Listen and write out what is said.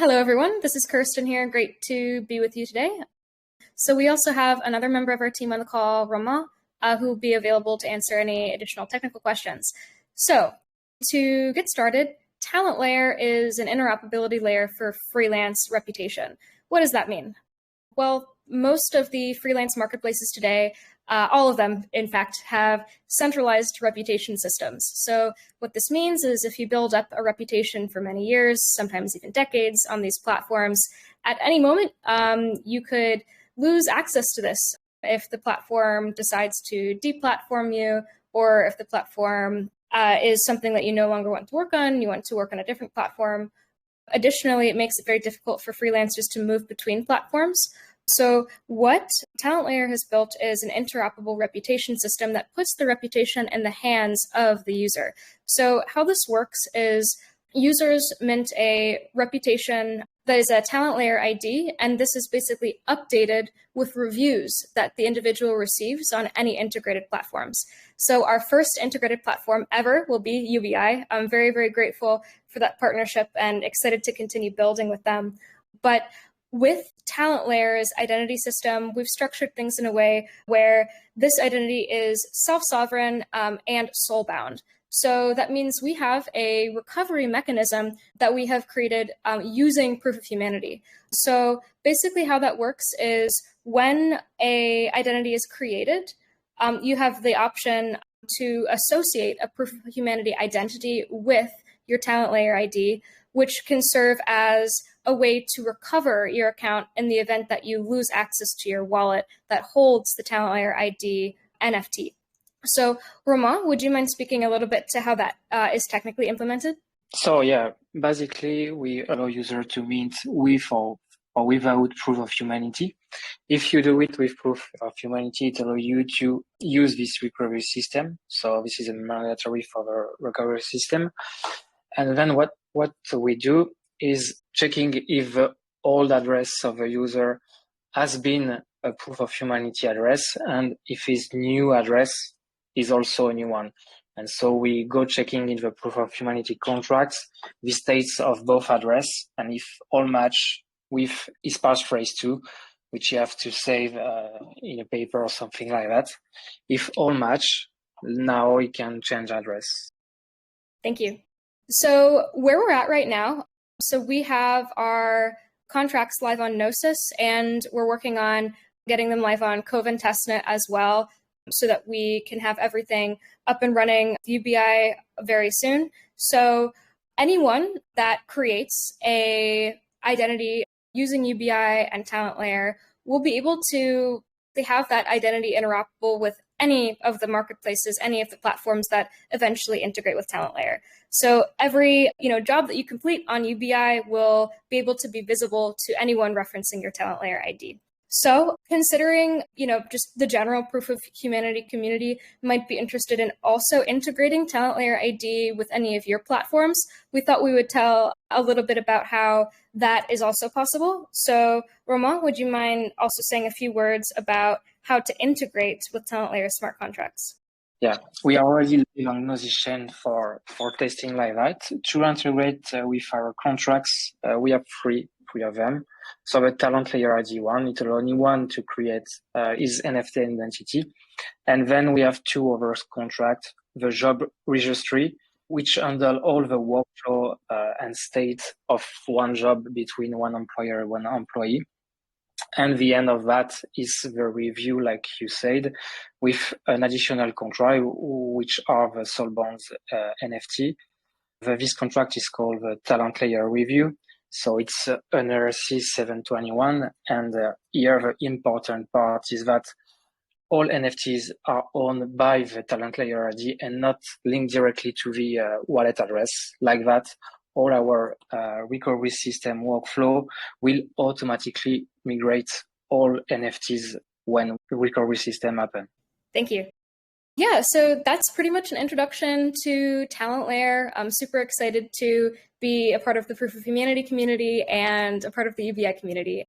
Hello, everyone. This is Kirsten here. Great to be with you today. So we also have another member of our team on the call, Roma, who will be available to answer any additional technical questions. So to get started, TalentLayer is an interoperability layer for freelance reputation. What does that mean? Well, most of the freelance marketplaces today, all of them, in fact, have centralized reputation systems. So what this means is if you build up a reputation for many years, sometimes even decades on these platforms, at any moment, you could lose access to this if the platform decides to deplatform you, or if the platform is something that you no longer want to work on, you want to work on a different platform. Additionally, it makes it very difficult for freelancers to move between platforms. So what TalentLayer has built is an interoperable reputation system that puts the reputation in the hands of the user. So how this works is users mint a reputation that is a TalentLayer ID, and this is basically updated with reviews that the individual receives on any integrated platforms. So our first integrated platform ever will be Yubiai. I'm very, very grateful for that partnership and excited to continue building with them. But with TalentLayer's identity system, we've structured things in a way where this identity is self-sovereign and soul-bound. So that means we have a recovery mechanism that we have created using proof of humanity. So basically how that works is when an identity is created, you have the option to associate a proof of humanity identity with your TalentLayer ID, which can serve as a way to recover your account in the event that you lose access to your wallet that holds the TalentLayer ID NFT. So, Roma, would you mind speaking a little bit to how that is technically implemented? So yeah, basically we allow users to mint with or without proof of humanity. If you do it with proof of humanity, it allows you to use this recovery system. So this is a mandatory for the recovery system. And then what we do is checking if the old address of the user has been a proof of humanity address, and if his new address is also a new one. And so we go checking in the proof of humanity contracts the states of both address, and if all match with his passphrase too, which you have to save in a paper or something like that. If all match, now we can change address. Thank you. So where we're at right now, so we have our contracts live on Gnosis, and we're working on getting them live on Coven testnet as well, so that we can have everything up and running UBI very soon. So anyone that creates a identity using UBI and TalentLayer will be able to have that identity interoperable with any of the marketplaces, any of the platforms that eventually integrate with TalentLayer. So every job that you complete on UBI will be able to be visible to anyone referencing your TalentLayer ID. So considering, just the general proof of humanity community might be interested in also integrating TalentLayer ID with any of your platforms, we thought we would tell a little bit about how that is also possible. So Romain, would you mind also saying a few words about how to integrate with TalentLayer smart contracts? Yeah, we are already on Gnosis chain for testing like that. To integrate with our contracts, we have three of them. So the TalentLayer ID one, it allows anyone to create his NFT identity. And then we have two other contracts, the job registry, which handle all the workflow and state of one job between one employer and one employee. And the end of that is the review, like you said, with an additional contract, which are the Soulbound's NFT. This contract is called the TalentLayer Review. So it's an RC 721. And here the important part is that all NFTs are owned by the TalentLayer ID and not linked directly to the wallet address. Like that, all our recovery system workflow will automatically migrate all NFTs when the recovery system happens. Thank you. Yeah, so that's pretty much an introduction to TalentLayer. I'm super excited to be a part of the Proof of Humanity community and a part of the UBI community.